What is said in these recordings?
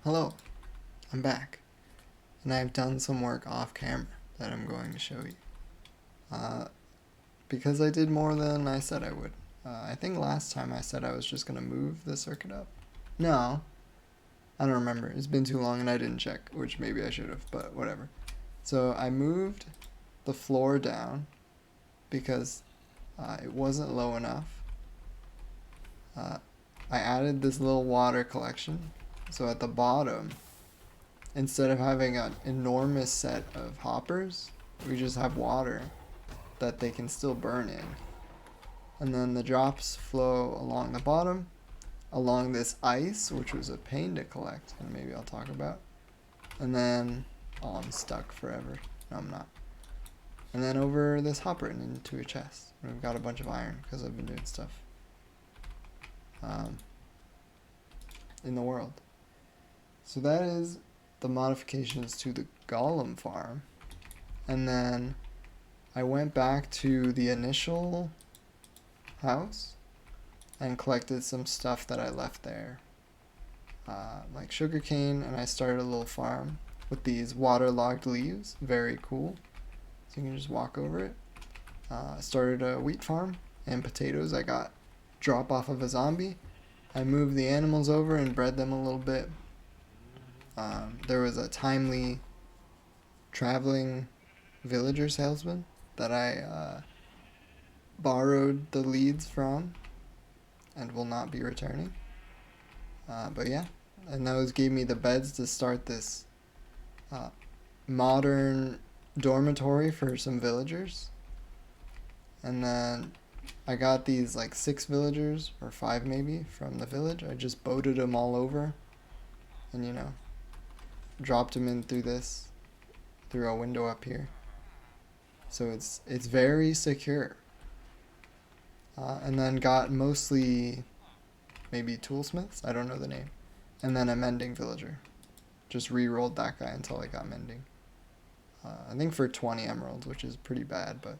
Hello, I'm back, and I've done some work off camera that I'm going to show you. Uh, because I did more than I said I would. I think last time I said I was just going to move the circuit up. No, I don't remember. It's been too long and I didn't check, which maybe I should have, but whatever. So I moved the floor down because it wasn't low enough. I added this little water collection. So at the bottom, instead of having an enormous set of hoppers, we just have water that they can still burn in. And then the drops flow along the bottom, along this ice, which was a pain to collect, and maybe I'll talk about. And then, oh, I'm stuck forever. No, I'm not. And then over this hopper and into a chest. And we've got a bunch of iron because I've been doing stuff in the world. So that is the modifications to the golem farm. And then I went back to the initial house and collected some stuff that I left there, like sugarcane, and I started a little farm with these waterlogged leaves. Very cool. So you can just walk over it. Started a wheat farm and potatoes I got drop off of a zombie. I moved the animals over and bred them a little bit. There was a timely traveling villager salesman that I borrowed the leads from and will not be returning. But yeah, and those gave me the beds to start this modern dormitory for some villagers. And then I got these like 6 villagers, or 5 maybe, from the village. I just boated them all over and, dropped them in through a window up here. So it's very secure. And then got mostly maybe toolsmiths, I don't know the name, and then a mending villager. Just re-rolled that guy until I got mending. I think for 20 emeralds, which is pretty bad, but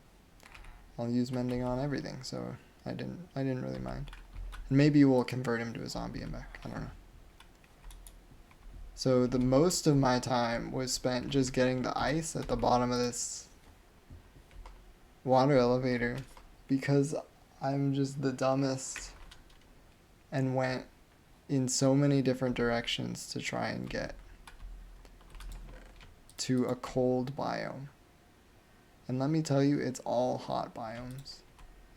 I'll use mending on everything, so I didn't really mind. And maybe we'll convert him to a zombie and back. I don't know. So the most of my time was spent just getting the ice at the bottom of this water elevator because I'm just the dumbest and went in so many different directions to try and get to a cold biome. And let me tell you, it's all hot biomes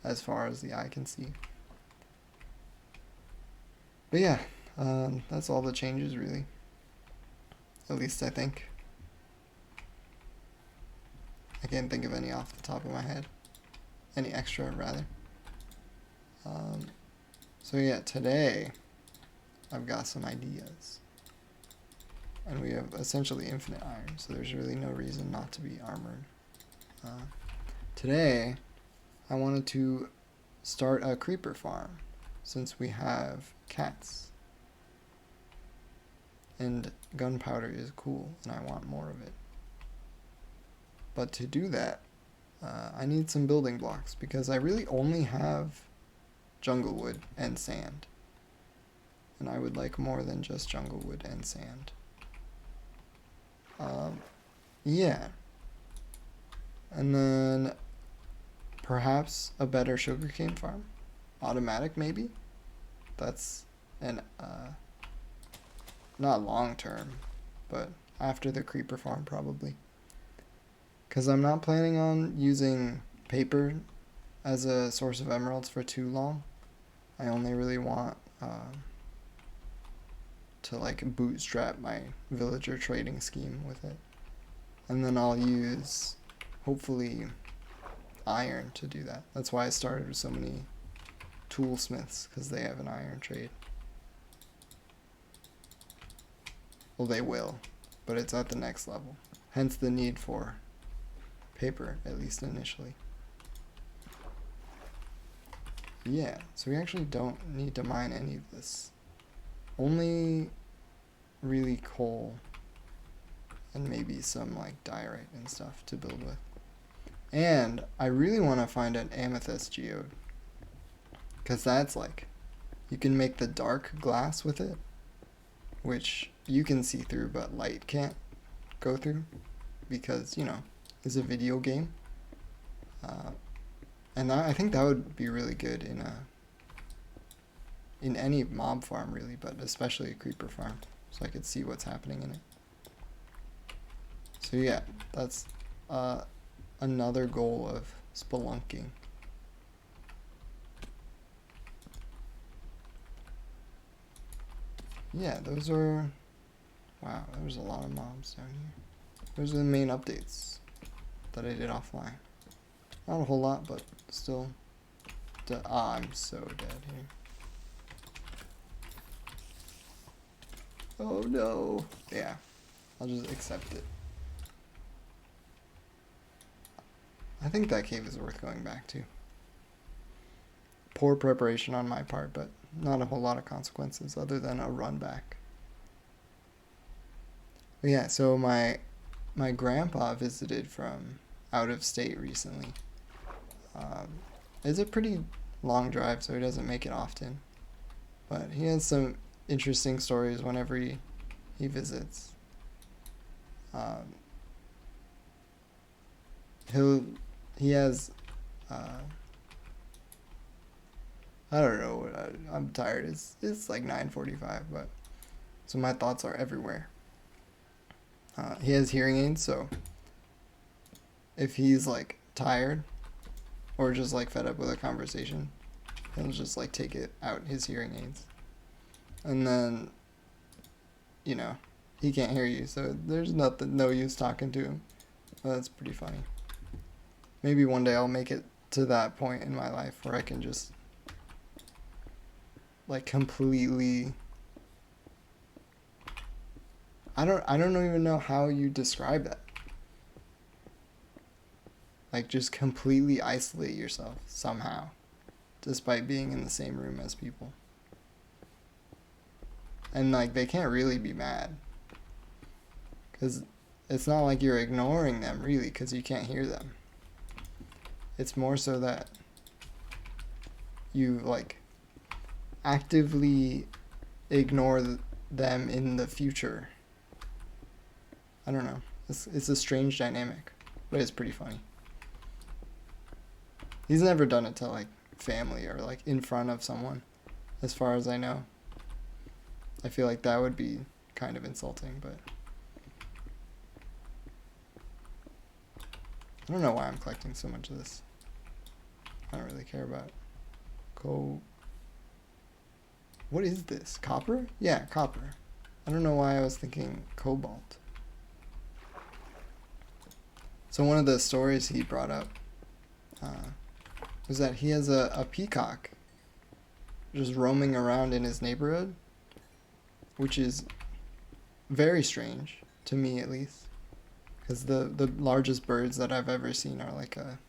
as far as the eye can see. But yeah, that's all the changes really. At least I think. I can't think of any off the top of my head. Any extra, rather. So yeah, today I've got some ideas. And we have essentially infinite iron, so there's really no reason not to be armored. Today, I wanted to start a creeper farm, since we have cats. And gunpowder is cool, and I want more of it. But to do that, I need some building blocks, because I really only have jungle wood and sand. And I would like more than just jungle wood and sand. Yeah. And then perhaps a better sugarcane farm. Automatic, maybe? That's an, not long term, but after the creeper farm, probably. Because I'm not planning on using paper as a source of emeralds for too long. I only really want to like bootstrap my villager trading scheme with it. And then I'll use, hopefully, iron to do that. That's why I started with so many toolsmiths, because they have an iron trade. Well, they will, but it's at the next level. Hence the need for paper, at least initially. Yeah, so we actually don't need to mine any of this. Only really coal and maybe some like diorite and stuff to build with. And I really want to find an amethyst geode, because that's like, you can make the dark glass with it. which you can see through, but light can't go through because, you know, it's a video game. And I think that would be really good in any mob farm, really, but especially a creeper farm, so I could see what's happening in it. So yeah, that's another goal of spelunking. Yeah, those are... Wow, there's a lot of mobs down here. Those are the main updates that I did offline. Not a whole lot, but still... I'm so dead here. Oh no! Yeah, I'll just accept it. I think that cave is worth going back to. Poor preparation on my part, but not a whole lot of consequences other than a run back. But yeah, so my grandpa visited from out of state recently. It's a pretty long drive, so he doesn't make it often. But he has some interesting stories whenever he visits. He has I don't know, I'm tired. It's like 9:45, but so my thoughts are everywhere. He has hearing aids, so if he's like tired or just like fed up with a conversation, he'll just like take it out his hearing aids. And then, you know, he can't hear you, so there's no use talking to him. Well, that's pretty funny. Maybe one day I'll make it to that point in my life where I can just like completely... I don't even know how you describe that. Like just completely isolate yourself somehow, despite being in the same room as people. And like they can't really be mad, because it's not like you're ignoring them really, because you can't hear them. It's more so that you like actively ignore them in the future. I don't know. It's a strange dynamic, but it's pretty funny. He's never done it to like family or like in front of someone, as far as I know. I feel like that would be kind of insulting, but I don't know why I'm collecting so much of this. I don't really care about What is this? Copper? Yeah, copper. I don't know why I was thinking cobalt. So one of the stories he brought up was that he has a peacock just roaming around in his neighborhood, which is very strange, to me at least. Because the largest birds that I've ever seen are like a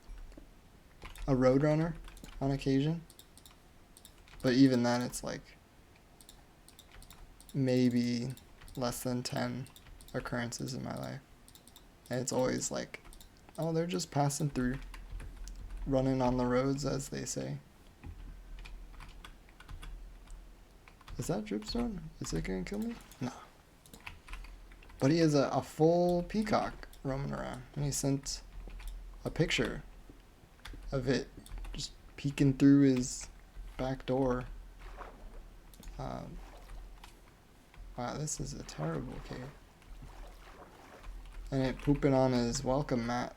roadrunner on occasion. But even then, it's like maybe less than 10 occurrences in my life. And it's always like, oh, they're just passing through, running on the roads, as they say. Is that dripstone? Is it gonna kill me? No. But he has a full peacock roaming around, and he sent a picture of it just peeking through his back door. Wow, this is a terrible cave. And it pooping on his welcome mat,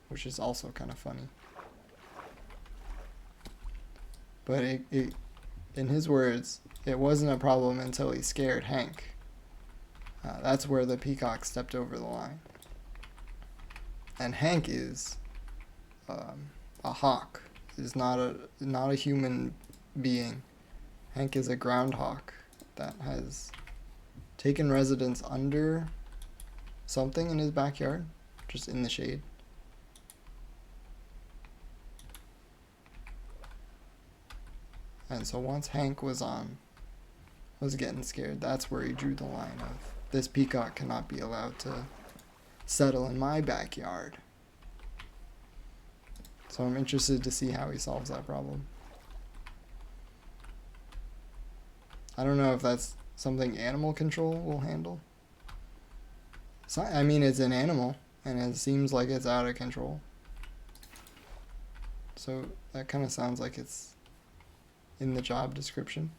which is also kind of funny. But it in his words, it wasn't a problem until he scared Hank. That's where the peacock stepped over the line. And Hank is a hawk. Is not a human being. Hank is a groundhog that has taken residence under something in his backyard, just in the shade. And so once Hank was getting scared, that's where he drew the line of, this peacock cannot be allowed to settle in my backyard. So I'm interested to see how he solves that problem. I don't know if that's something animal control will handle. It's not, I mean, it's an animal, and it seems like it's out of control. So that kind of sounds like it's in the job description.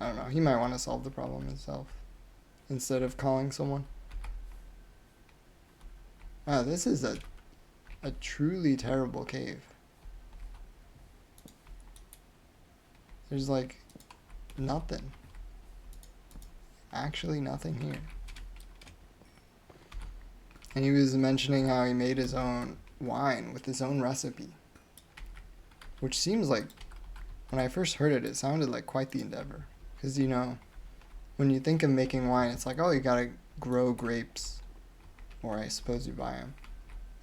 I don't know. He might want to solve the problem himself instead of calling someone. Wow, this is a truly terrible cave. There's like nothing. Actually nothing here. And he was mentioning how he made his own wine with his own recipe. Which seems like, when I first heard it, it sounded like quite the endeavor. Because, you know, when you think of making wine, it's like, oh, you gotta grow grapes. Or I suppose you buy them.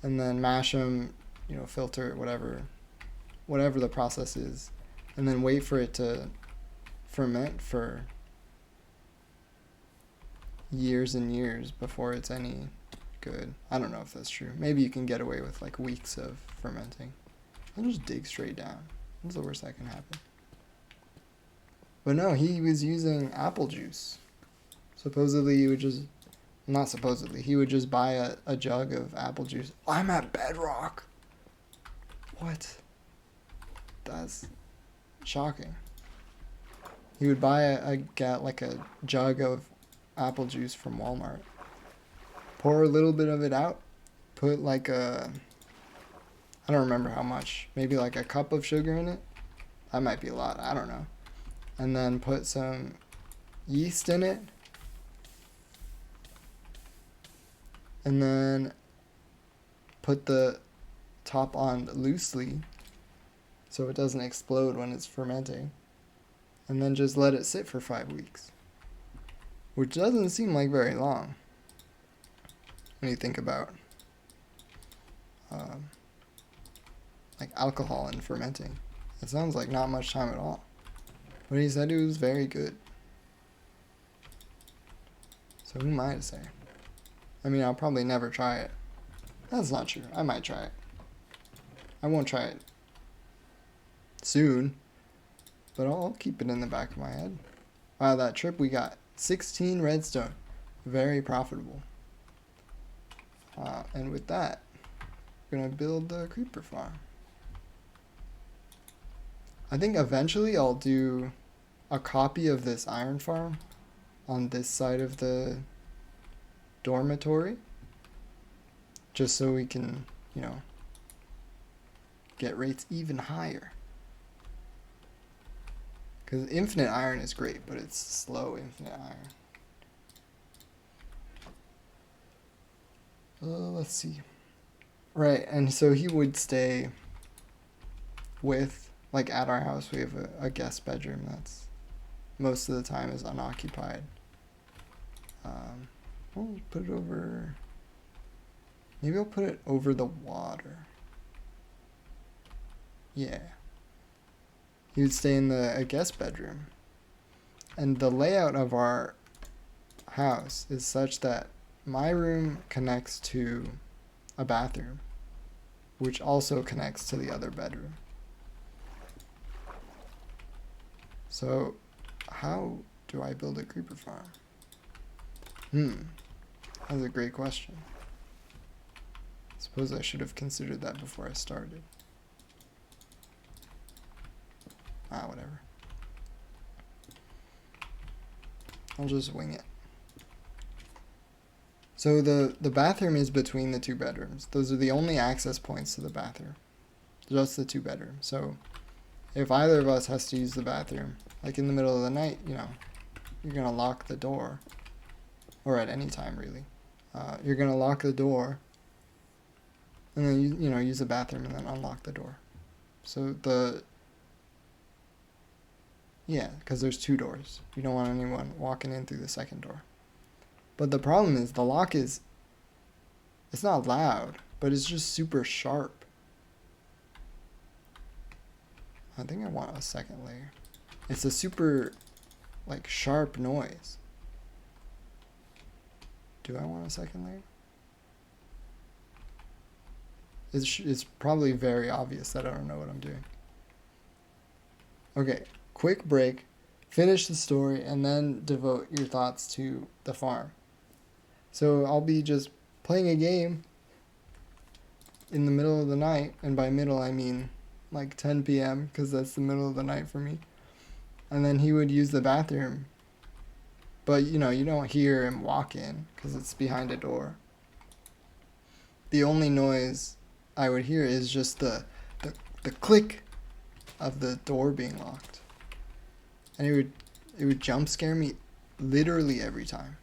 And then mash them, you know, filter it, whatever the process is. And then wait for it to ferment for years and years before it's any good. I don't know if that's true. Maybe you can get away with like weeks of fermenting. I'll just dig straight down. What's the worst that can happen? But no, he was using apple juice. Supposedly he would just... Not supposedly. He would just buy a jug of apple juice. I'm at bedrock! What? That's shocking. He would buy a jug of apple juice from Walmart. Pour a little bit of it out. Put like a... I don't remember how much. Maybe like a cup of sugar in it. That might be a lot. I don't know. And then put some yeast in it. And then put the top on loosely so it doesn't explode when it's fermenting. And then just let it sit for 5 weeks. Which doesn't seem like very long when you think about like alcohol and fermenting. It sounds like not much time at all. But he said it was very good. So who am I to say? I mean, I'll probably never try it. That's not true. I might try it. I won't try it soon, but I'll keep it in the back of my head. Wow, that trip we got 16 redstone. Very profitable. And with that, we're going to build the creeper farm. I think eventually I'll do a copy of this iron farm on this side of the dormitory, just so we can, you know, get rates even higher. Because infinite iron is great, but it's slow infinite iron. Let's see. Right, and so he would stay with, like at our house, we have a guest bedroom that's most of the time is unoccupied. I'll put it over, maybe I'll put it over the water. Yeah. He would stay in a guest bedroom. And the layout of our house is such that my room connects to a bathroom, which also connects to the other bedroom. So, how do I build a creeper farm? That's a great question. Suppose I should have considered that before I started. Whatever. I'll just wing it. So the bathroom is between the two bedrooms. Those are the only access points to the bathroom. Just the two bedrooms. So if either of us has to use the bathroom, like in the middle of the night, you know, you're going to lock the door. Or at any time, really. You're going to lock the door. And then, you know, use the bathroom and then unlock the door. So yeah, because there's two doors. You don't want anyone walking in through the second door. But the problem is the lock is, it's not loud, but it's just super sharp. I think I want a second layer. It's a super, like, sharp noise. Do I want a second layer? It's probably very obvious that I don't know what I'm doing. Okay, quick break. finish the story, and then devote your thoughts to the farm. So I'll be just playing a game in the middle of the night, and by middle I mean like 10 p.m. because that's the middle of the night for me. And then he would use the bathroom. But you don't hear him walk in because it's behind a door. The only noise I would hear is just the click of the door being locked. And it would jump scare me literally every time.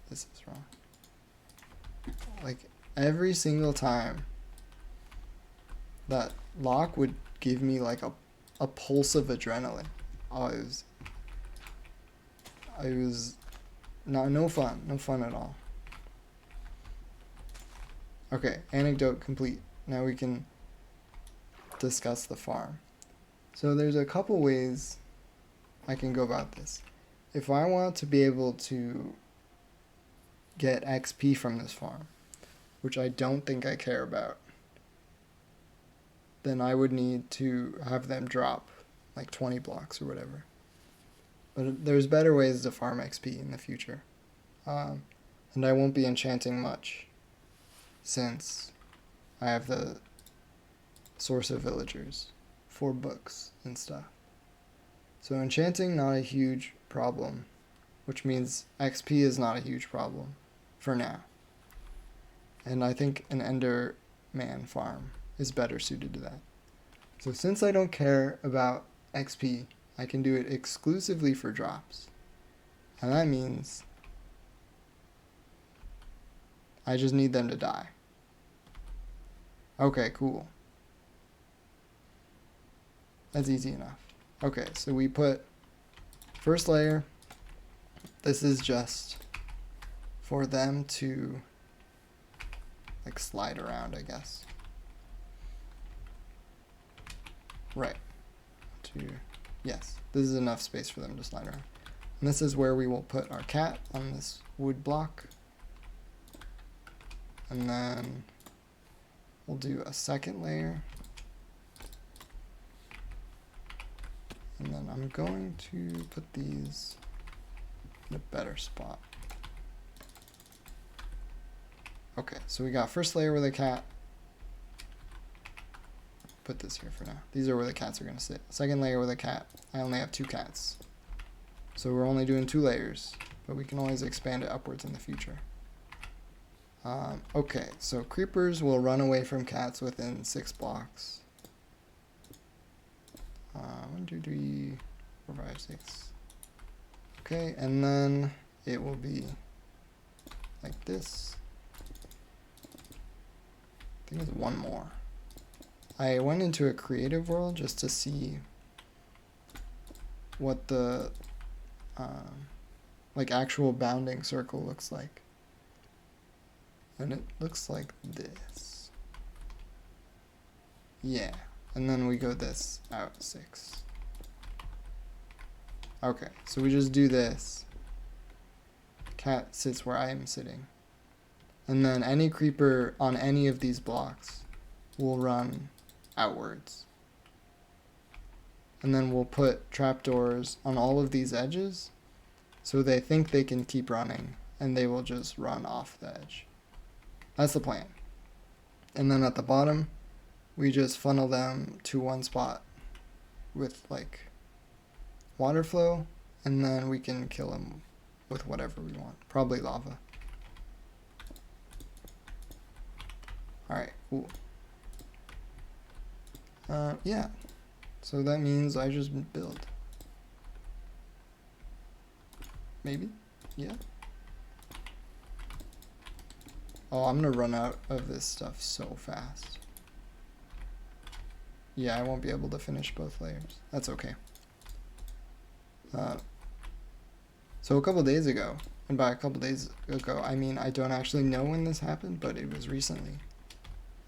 This is wrong. Like every single time that lock would give me like a pulse of adrenaline. Oh, it was no fun at all. Okay, anecdote complete. Now we can discuss the farm. So there's a couple ways I can go about this. If I want to be able to get XP from this farm, which I don't think I care about, then I would need to have them drop like 20 blocks or whatever. But there's better ways to farm XP in the future. And I won't be enchanting much since I have the source of villagers for books and stuff. So enchanting, not a huge problem, which means XP is not a huge problem for now. And I think an Enderman farm is better suited to that. So since I don't care about XP, I can do it exclusively for drops. And that means I just need them to die. Okay, cool. That's easy enough. Okay, so we put first layer. This is just for them to like slide around, I guess. Right. Yes, this is enough space for them to slide around. And this is where we will put our cat on this wood block. And then we'll do a second layer. And then I'm going to put these in a better spot. Okay, so we got first layer with a cat. Put this here for now. These are where the cats are going to sit. Second layer with a cat. I only have 2 cats. So we're only doing 2 layers, but we can always expand it upwards in the future. Okay, so creepers will run away from cats within 6 blocks. 1, 2, 3, 4, 5, 6. Okay, and then it will be like this. I think there's one more. I went into a creative world just to see what the like actual bounding circle looks like. And it looks like this. Yeah. And then we go this out 6. Okay, so we just do this. Cat sits where I am sitting. And then any creeper on any of these blocks will run outwards. And then we'll put trapdoors on all of these edges so they think they can keep running and they will just run off the edge. That's the plan. And then at the bottom, we just funnel them to one spot with like water flow, and then we can kill them with whatever we want. Probably lava. Alright, cool. Yeah. So that means I just build. Maybe? Yeah. Oh, I'm gonna run out of this stuff so fast. Yeah, I won't be able to finish both layers. That's okay. So a couple days ago, and by a couple days ago, I mean I don't actually know when this happened, but it was recently.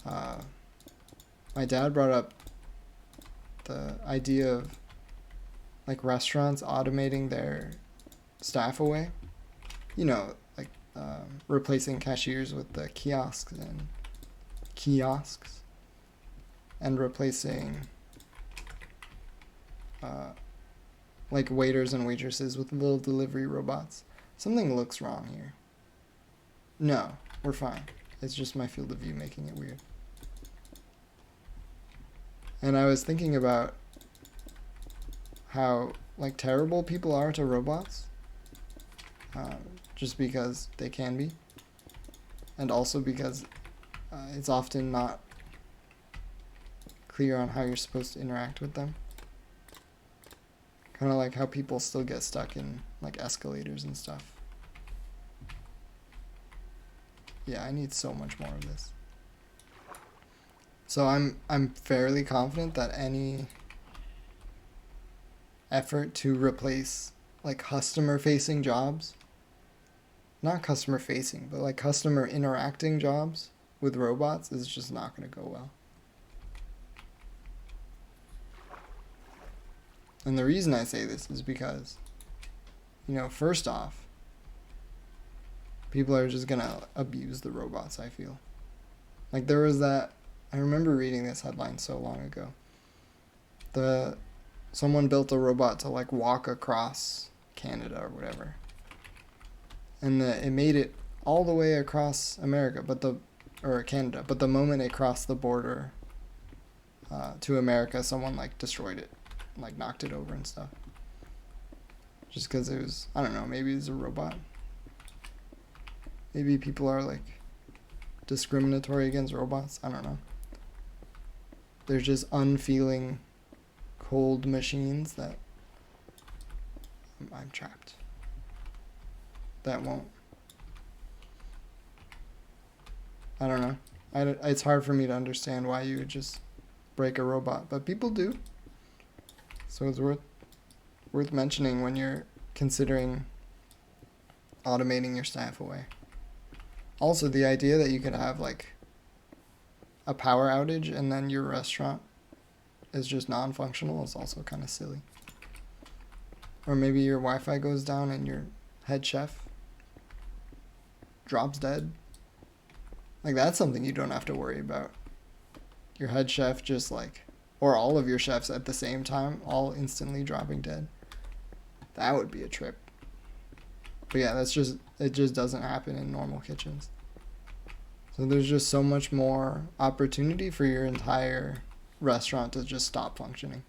My dad brought up the idea of like restaurants automating their staff away. You know, like replacing cashiers with the kiosks and replacing like waiters and waitresses with little delivery robots. Something looks wrong here. No, we're fine. It's just my field of view making it weird. And I was thinking about how like terrible people are to robots, just because they can be, and also because it's often not clear on how you're supposed to interact with them. Kind of like how people still get stuck in like escalators and stuff. Yeah, I need so much more of this. So I'm fairly confident that any effort to replace like customer facing jobs, not customer facing, but like customer interacting jobs with robots is just not going to go well. And the reason I say this is because, first off, people are just going to abuse the robots, I feel. Like there was that, I remember reading this headline so long ago. Someone built a robot to like walk across Canada or whatever. And it made it all the way across America, or Canada, but the moment it crossed the border to America, someone like destroyed it, like knocked it over and stuff. Just because it was, I don't know, maybe it's a robot. Maybe people are like discriminatory against robots. I don't know. They're just unfeeling, cold machines that I'm trapped. That won't. I don't know. It's hard for me to understand why you would just break a robot, but people do. So it's worth mentioning when you're considering automating your staff away. Also, the idea that you could have like a power outage and then your restaurant is just non-functional is also kind of silly. Or maybe your Wi-Fi goes down and your head chef drops dead. Like that's something you don't have to worry about. Your head chef just like, or all of your chefs at the same time, all instantly dropping dead. That would be a trip. But yeah, it just doesn't happen in normal kitchens. So there's just so much more opportunity for your entire restaurant to just stop functioning.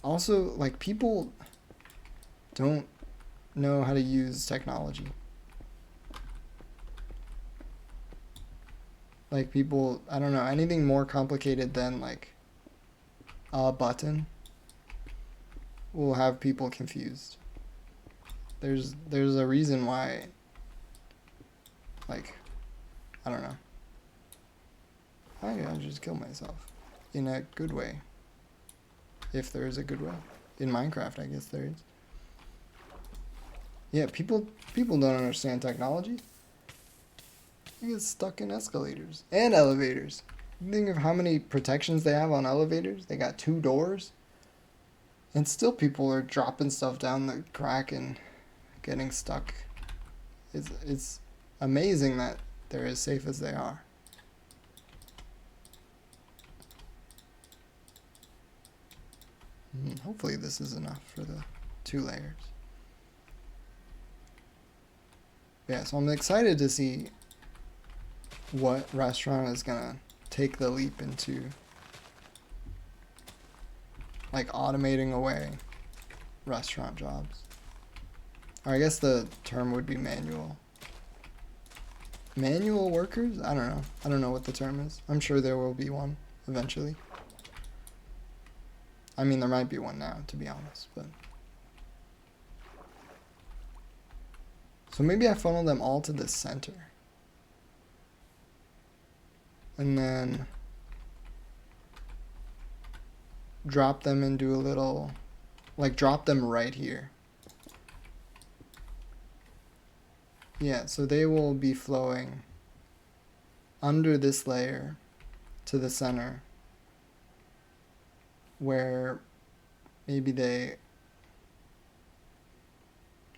Also, like people don't know how to use technology. Like people, I don't know, anything more complicated than like a button will have people confused. There's a reason why, like, I don't know. I'll just kill myself in a good way. If there is a good way. In Minecraft, I guess there is. Yeah, people don't understand technology. They get stuck in escalators and elevators. Think of how many protections they have on elevators. They got 2 doors. And still people are dropping stuff down the crack and getting stuck. It's amazing that they're as safe as they are. Hopefully this is enough for the 2 layers. Yeah, so I'm excited to see what restaurant is gonna take the leap into like automating away restaurant jobs. Or I guess the term would be manual. Manual workers? I don't know. I don't know what the term is. I'm sure there will be one eventually. I mean, there might be one now, to be honest, but... So maybe I funnel them all to the center. And then drop them into a little... Like, drop them right here. Yeah, so they will be flowing under this layer to the center, where maybe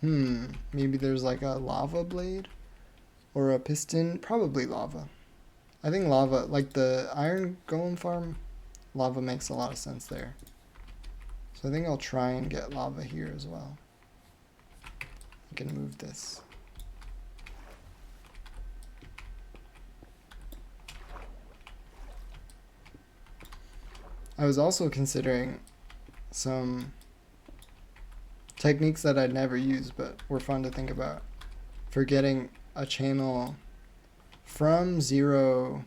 maybe there's like a lava blade or a piston, probably lava. I think lava, like the iron golem farm, lava makes a lot of sense there. So I think I'll try and get lava here as well. I can move this. I was also considering some techniques that I'd never used but were fun to think about for getting a channel from 0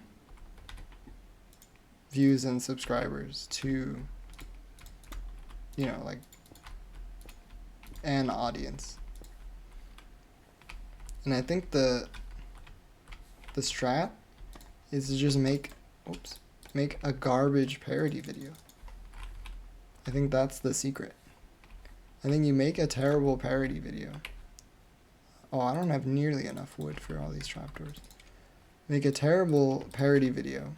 views and subscribers to, you know, like an audience. And I think the strat is to just make a garbage parody video. I think that's the secret. I think you make a terrible parody video. Oh, I don't have nearly enough wood for all these trapdoors. Make a terrible parody video,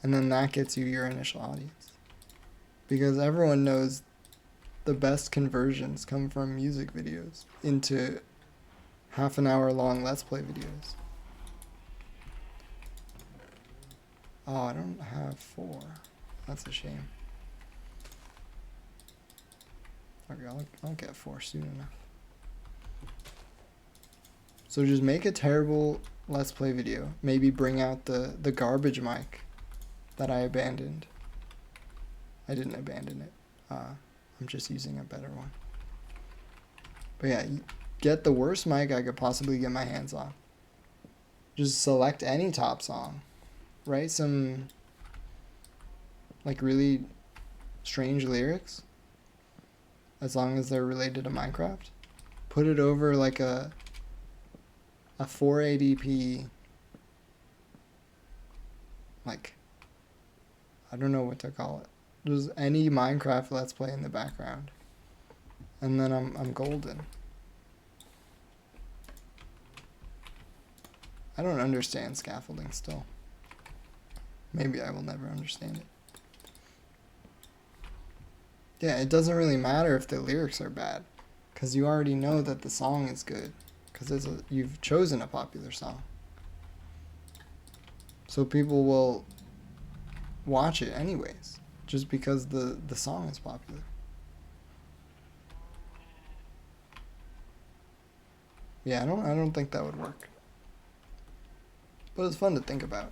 and then that gets you your initial audience. Because everyone knows the best conversions come from music videos into half-an-hour long Let's Play videos. Oh, I don't have 4. That's a shame. Okay, I'll get 4 soon enough. So just make a terrible Let's Play video. Maybe bring out the garbage mic that I abandoned. I didn't abandon it. I'm just using a better one. But yeah, get the worst mic I could possibly get my hands on. Just select any top song. Write some like really strange lyrics, as long as they're related to Minecraft. Put it over like a 480p, like, I don't know what to call it. Just any Minecraft Let's Play in the background. And then I'm golden. I don't understand scaffolding still. Maybe I will never understand it. Yeah, it doesn't really matter if the lyrics are bad, because you already know that the song is good, because you've chosen a popular song. So people will watch it anyways, just because the song is popular. Yeah, I don't think that would work. But it's fun to think about.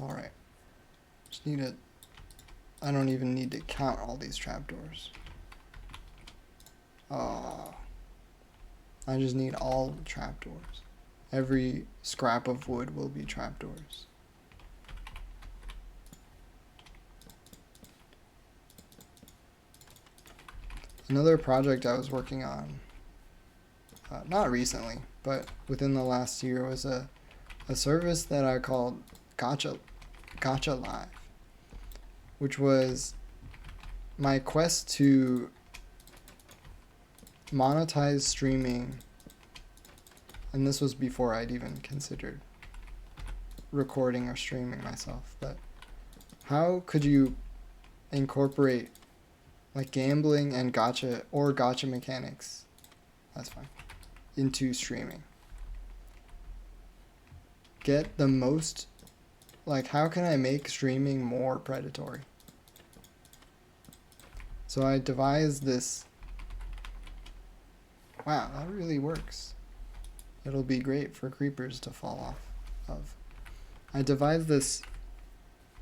Alright. Just need to... I don't even need to count all these trapdoors. Oh. I just need all trapdoors. Every scrap of wood will be trapdoors. Another project I was working on, not recently, but within the last year, was a service that I called Gacha Live, which was my quest to monetize streaming, and this was before I'd even considered recording or streaming myself, but how could you incorporate like gambling and gacha mechanics, that's fine, into streaming? Get the most, like, how can I make streaming more predatory? So I devised this. Wow, that really works. It'll be great for creepers to fall off of. I devised this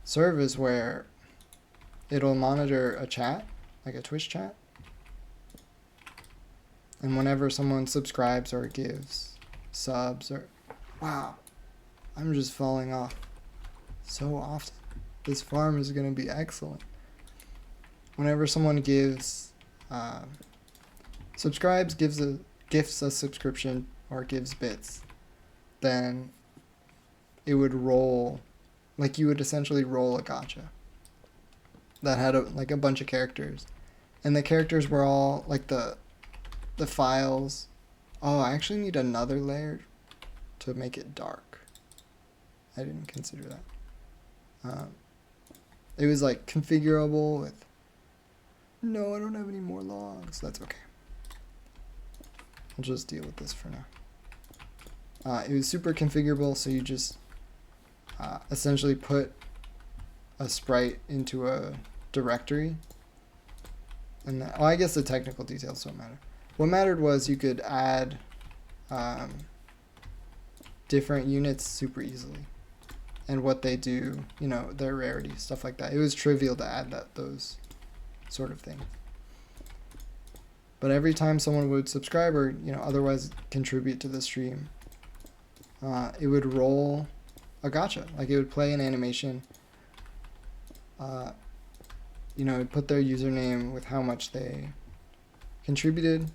service where it'll monitor a chat, like a Twitch chat, and whenever someone subscribes or gives subs or... Wow, I'm just falling off so often. This farm is going to be excellent. Whenever someone gives, subscribes, gifts a subscription, or gives bits, then it would roll, like you would essentially roll a gacha that had like a bunch of characters, and the characters were all like the files. Oh, I actually need another layer to make it dark. I didn't consider that. It was like configurable with No, I don't have any more logs. That's okay. I'll just deal with this for now. It was super configurable, so you just essentially put a sprite into a directory. And that, I guess the technical details don't matter. What mattered was you could add different units super easily. And what they do, you know, their rarity, stuff like that. It was trivial to add those sort of things. But every time someone would subscribe or, you know, otherwise contribute to the stream, it would roll a gacha. Like, it would play an animation. You know, it would put their username with how much they contributed.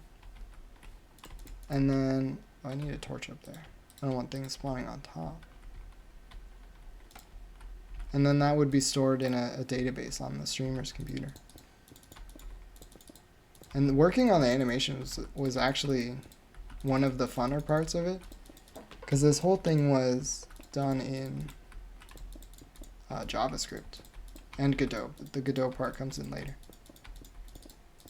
And then, oh, I need a torch up there. I don't want things spawning on top. And then that would be stored in a database on the streamer's computer. And working on the animation was actually one of the funner parts of it. Because this whole thing was done in JavaScript and Godot. The Godot part comes in later.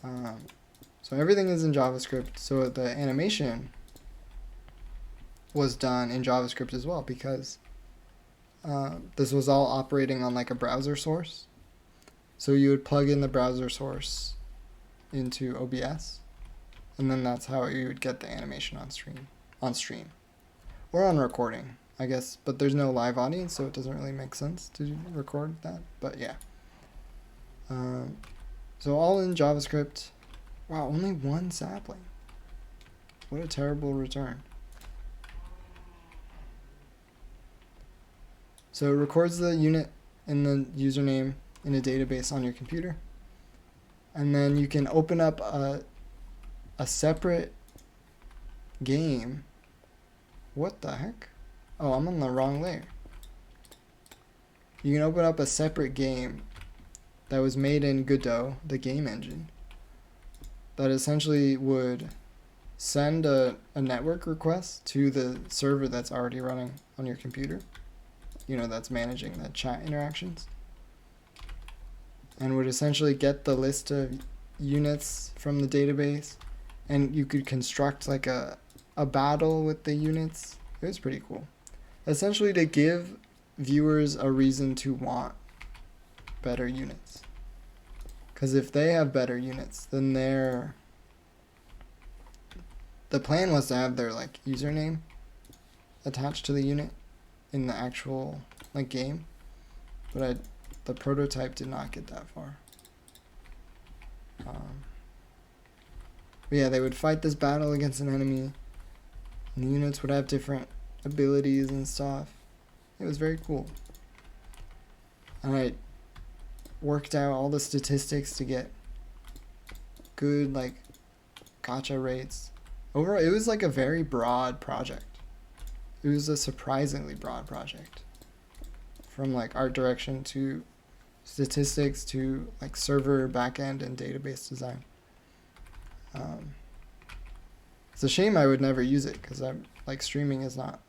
So everything is in JavaScript. So the animation was done in JavaScript as well, because this was all operating on like a browser source. So you would plug in the browser source into OBS, and then that's how you would get the animation on stream or on recording, I guess. But there's no live audience, so it doesn't really make sense to record that. But yeah, so all in JavaScript. Wow, only one sapling. What a terrible return. So it records the unit and the username in a database on your computer. And then you can open up a separate game. What the heck? Oh, I'm on the wrong layer. You can open up a separate game that was made in Godot, the game engine, that essentially would send a network request to the server that's already running on your computer. You know, that's managing the chat interactions, and would essentially get the list of units from the database, and you could construct like a battle with the units. It was pretty cool. Essentially to give viewers a reason to want better units. Because if they have better units, then the plan was to have their like username attached to the unit in the actual like game, but the prototype did not get that far. But yeah, they would fight this battle against an enemy, and the units would have different abilities and stuff. It was very cool. And I worked out all the statistics to get good like gacha rates. Overall, it was like a very broad project. It was a surprisingly broad project, from like art direction to statistics to like server backend and database design. It's a shame I would never use it, because I'm like, streaming is not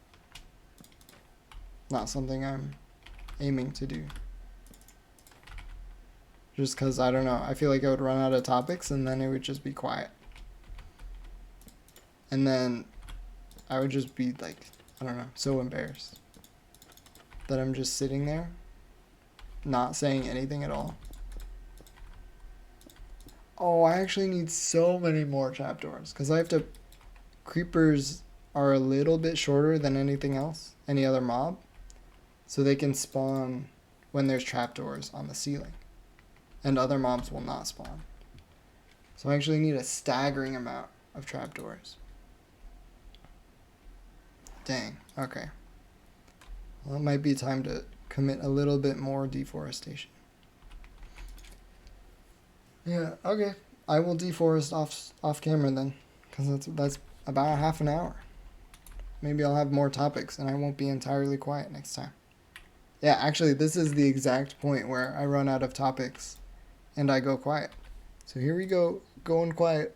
something I'm aiming to do. Just because, I don't know, I feel like I would run out of topics and then it would just be quiet. And then I would just be like, I don't know, so embarrassed that I'm just sitting there not saying anything at all. Oh, I actually need so many more trapdoors, because I have to... Creepers are a little bit shorter than anything else, any other mob, so they can spawn when there's trapdoors on the ceiling, and other mobs will not spawn. So I actually need a staggering amount of trapdoors. Dang, okay. Well, it might be time to commit a little bit more deforestation. Yeah, okay. I will deforest off camera then, because that's about half an hour. Maybe I'll have more topics and I won't be entirely quiet next time. Yeah, actually, this is the exact point where I run out of topics and I go quiet. So here we go, going quiet.